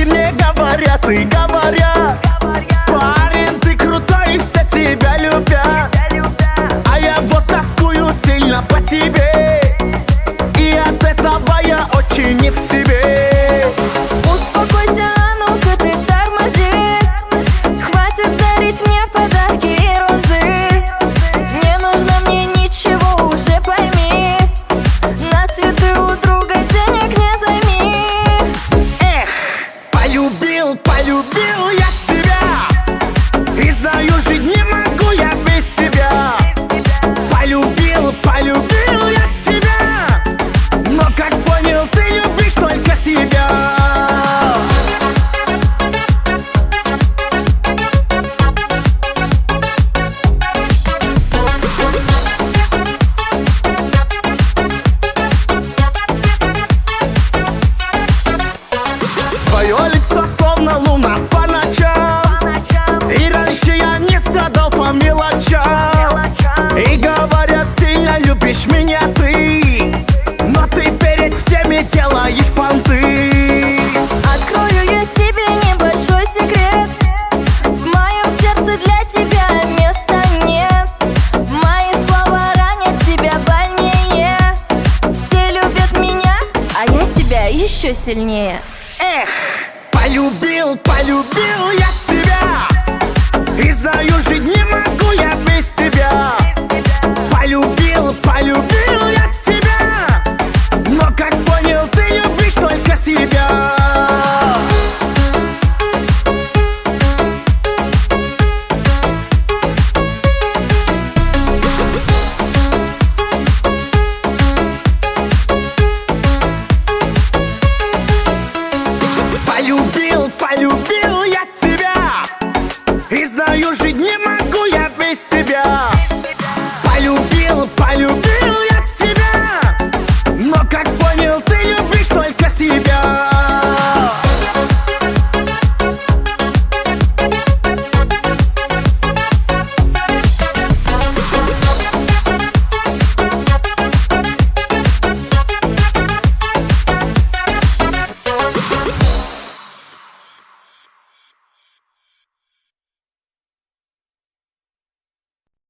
Девочки мне говорят и говорят: парень, ты крутой, и все тебя любят. А я вот тоскую сильно по тебе, и от этого я очень не в себе. Успокойся, а ну-ка ты тормози. Хватит дарить мне подарки и розы. Не нужно мне ничего, уже пойми. На цветы у друга денег не займи. Эх, полюбил, полюбил я тебя, и знаю, жить не могу я без тебя. Полюбил, полюбил я тебя, но как понял, ты любишь только себя. Твое лицо словно луна по ночам, и раньше я не страдал по мелочам. И говорят, сильно любишь меня ты, но ты перед всеми делаешь понты. Открою я тебе небольшой секрет: в моем сердце для тебя места нет. Мои слова ранят тебя больнее. Все любят меня, а я себя еще сильнее. Эх, полюбил, полюбил я тебя, и знаю, жить не могу я без тебя. Полюбил, полюбил я